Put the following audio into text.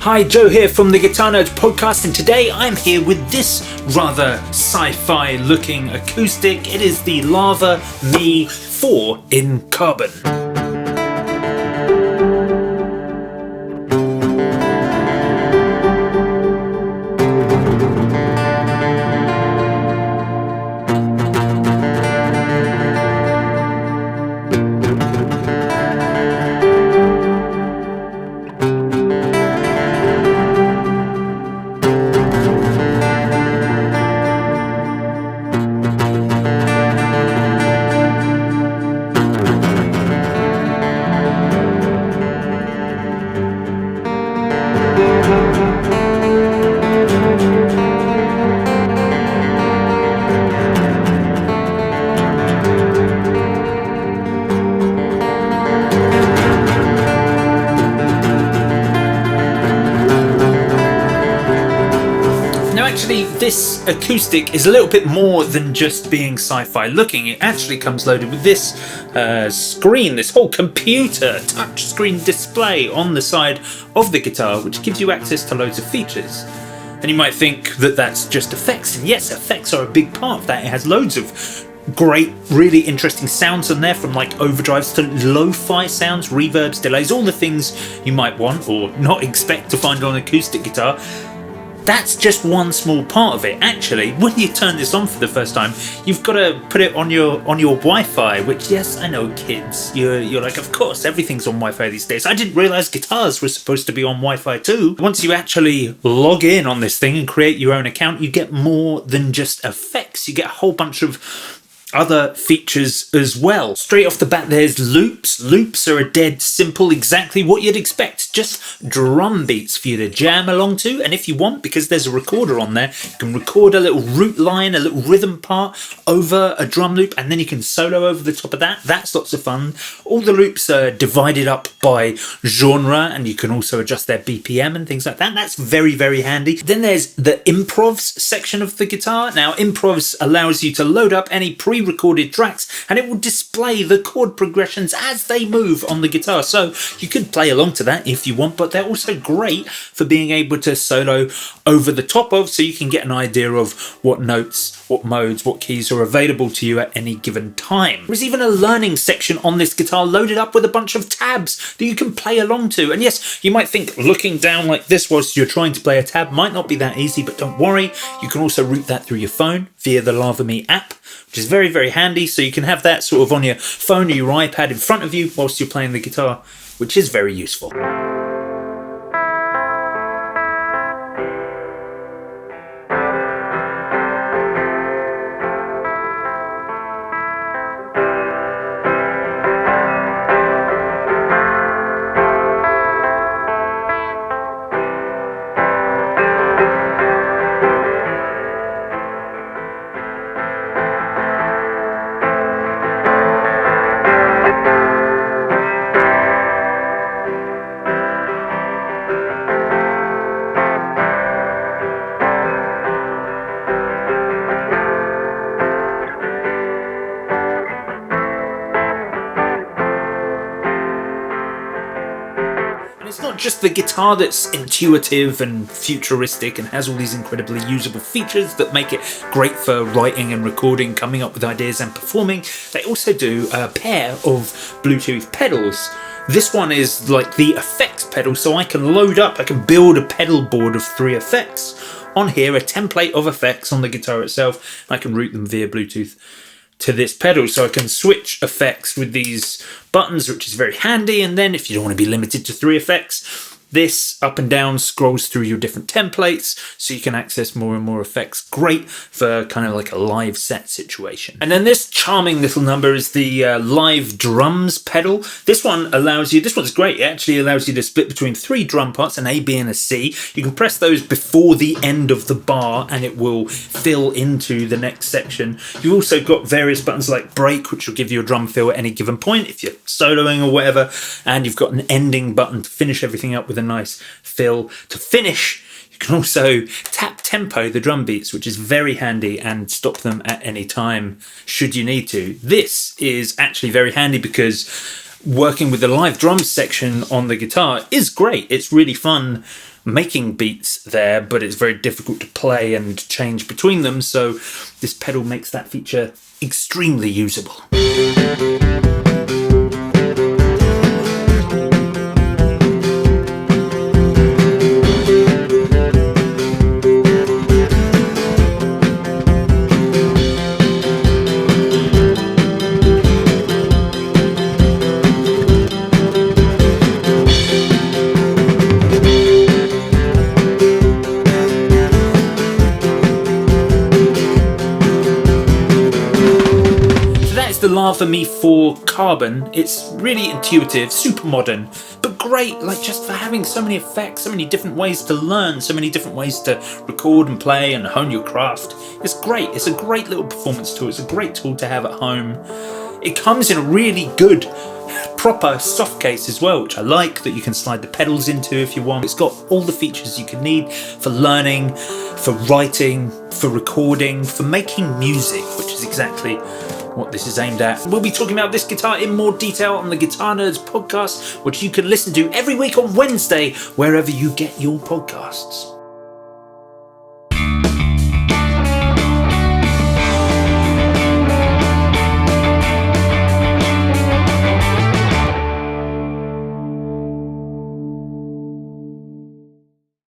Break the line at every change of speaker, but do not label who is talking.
Hi, Joe here from the Guitar Nerds podcast, and today I'm here with this rather sci-fi looking acoustic. It is the Lava Me 4 in carbon. Actually, this acoustic is a little bit more than just being sci-fi looking. It actually comes loaded with this screen, this whole computer touchscreen display on the side of the guitar, which gives you access to loads of features. And you might think that that's just effects, and yes, effects are a big part of that. It has loads of great, really interesting sounds on there, from like overdrives to lo-fi sounds, reverbs, delays, all the things you might want or not expect to find on an acoustic guitar. That's just one small part of it. Actually, when you turn this on for the first time, you've got to put it on your Wi-Fi, which, yes, I know, kids, you're like, of course, everything's on Wi-Fi these days. I didn't realize guitars were supposed to be on Wi-Fi too. Once you actually log in on this thing and create your own account, you get more than just effects. You get a whole bunch of other features as well. Straight off the bat, there's loops. Loops are a dead simple, exactly what you'd expect. Just drum beats for you to jam along to. And if you want, because there's a recorder on there, you can record a little root line, a little rhythm part over a drum loop, and then you can solo over the top of that. That's lots of fun. All the loops are divided up by genre, and you can also adjust their BPM and things like that. That's very, very handy. Then there's the improvs section of the guitar. Now, improvs allows you to load up any pre-recorded tracks, and it will display the chord progressions as they move on the guitar. So you could play along to that if you want, but they're also great for being able to solo over the top of, so you can get an idea of what notes, what modes, what keys are available to you at any given time. There's even a learning section on this guitar loaded up with a bunch of tabs that you can play along to. And yes, you might think looking down like this whilst you're trying to play a tab might not be that easy, but don't worry, you can also route that through your phone via the Lava Me app, which is very, very handy. So you can have that sort of on your phone or your iPad in front of you whilst you're playing the guitar, which is very useful. It's not just the guitar that's intuitive and futuristic and has all these incredibly usable features that make it great for writing and recording, coming up with ideas and performing. They also do a pair of Bluetooth pedals. This one is like the effects pedal, so I can build a pedal board of 3 effects on here, a template of effects on the guitar itself. I can route them via Bluetooth to this pedal, so I can switch effects with these buttons, which is very handy. And then if you don't want to be limited to 3 effects, this up and down scrolls through your different templates, so you can access more and more effects. Great for kind of like a live set situation. And then this charming little number is the live drums pedal. This one allows you, this one's great, it actually allows you to split between 3 drum parts, an A, B and a C. You can press those before the end of the bar and it will fill into the next section. You've also got various buttons like break, which will give you a drum fill at any given point if you're soloing or whatever, and you've got an ending button to finish everything up with a nice fill to finish. You can also tap tempo the drum beats, which is very handy, and stop them at any time should you need to. This is actually very handy because working with the live drums section on the guitar is great. It's really fun making beats there, but it's very difficult to play and change between them, so this pedal makes that feature extremely usable. The Lava Me 4 Carbon. It's really intuitive, super modern, but great, like just for having so many effects, so many different ways to learn, so many different ways to record and play and hone your craft. It's great. It's a great little performance tool. It's a great tool to have at home. It comes in a really good proper soft case as well, which I like, that you can slide the pedals into if you want. It's got all the features you can need for learning, for writing, for recording, for making music, which is exactly what this is aimed at. We'll be talking about this guitar in more detail on the Guitar Nerds podcast, which you can listen to every week on Wednesday, wherever you get your podcasts.